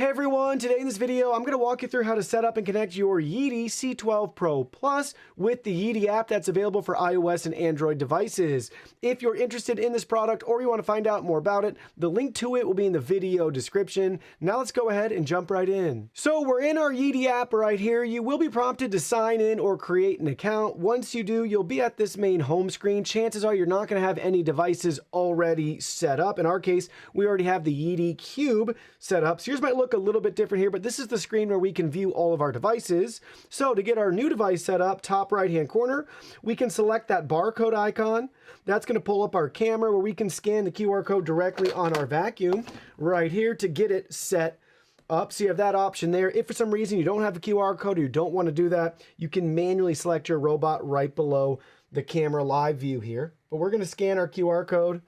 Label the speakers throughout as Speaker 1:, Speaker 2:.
Speaker 1: Hey everyone, today in this video, I'm going to walk you through how to set up and connect your Yeedi C12 PRO PLUS with the Yeedi app that's available for iOS and Android devices. If you're interested in this product or you want to find out more about it, the link to it will be in the video description. Now let's go ahead and jump right in. So we're in our Yeedi app right here. You will be prompted to sign in or create an account. Once you do, you'll be at this main home screen. Chances are you're not going to have any devices already set up. In our case, we already have the Yeedi Cube set up. So yours might look a little bit different here, but this is the screen where we can view all of our devices. So to get our new device set up, top right hand corner, we can select that barcode icon. That's going to pull up our camera where we can scan the QR code directly on our vacuum right here to get it set up. So you have that option there. If for some reason you don't have a QR code or you don't want to do that, you can manually select your robot right below the camera live view here. But we're going to scan our QR code.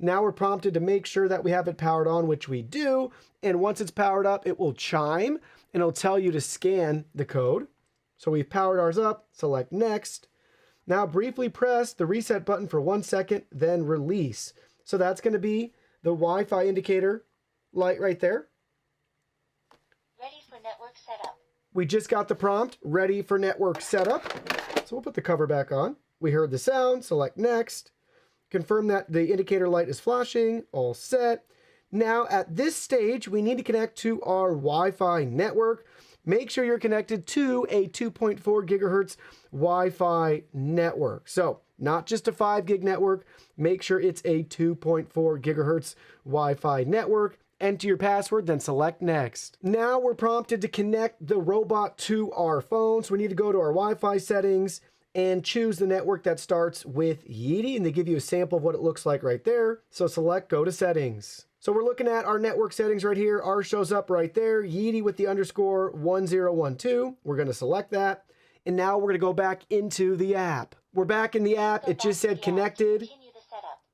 Speaker 1: Now we're prompted to make sure that we have it powered on, which we do. And once it's powered up, it will chime and it'll tell you to scan the code. So we've powered ours up, select next. Now briefly press the reset button for 1 second, then release. So that's going to be the Wi-Fi indicator light right there.
Speaker 2: Ready for network setup.
Speaker 1: We just got the prompt, ready for network setup. So we'll put the cover back on. We heard the sound, select next. Confirm that the indicator light is flashing, all set. Now at this stage, we need to connect to our Wi-Fi network. Make sure you're connected to a 2.4 gigahertz Wi-Fi network. So not just a 5 gig network, make sure it's a 2.4 gigahertz Wi-Fi network. Enter your password, then select next. Now we're prompted to connect the robot to our phone. So we need to go to our Wi-Fi settings and choose the network that starts with Yeedi, and they give you a sample of what it looks like right there. So select go to settings. So we're looking at our network settings right here. Ours shows up right there, Yeedi with the underscore 1012. We're gonna select that. And now we're gonna go back into the app. We're back in the app. It just said connected,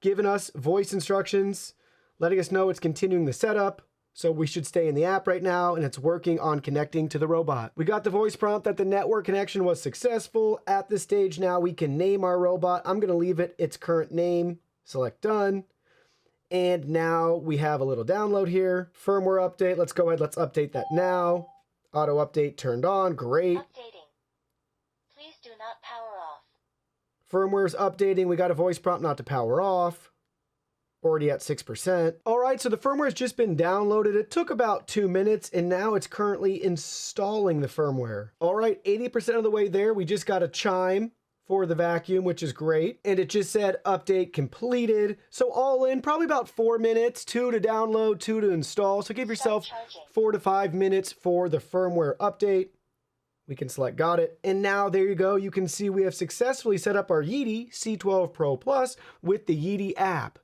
Speaker 1: giving us voice instructions, letting us know it's continuing the setup. So we should stay in the app right now, and it's working on connecting to the robot. We got the voice prompt that the network connection was successful. At this stage now, we can name our robot. I'm gonna leave it its current name, select done. And now we have a little download here. Firmware update, let's go ahead, let's update that now. Auto update turned on, great.
Speaker 2: Updating. Please do not power off.
Speaker 1: Firmware's updating, we got a voice prompt not to power off. Already at 6%. All right, so the firmware has just been downloaded. It took about 2 minutes, and now it's currently installing the firmware. All right, 80% of the way there. We just got a chime for the vacuum, which is great. And it just said update completed. So all in, probably about 4 minutes, 2 to download, 2 to install. So give yourself 4 to 5 minutes for the firmware update. We can select got it. And now there you go. You can see we have successfully set up our Yeedi C12 PRO Plus with the Yeedi app.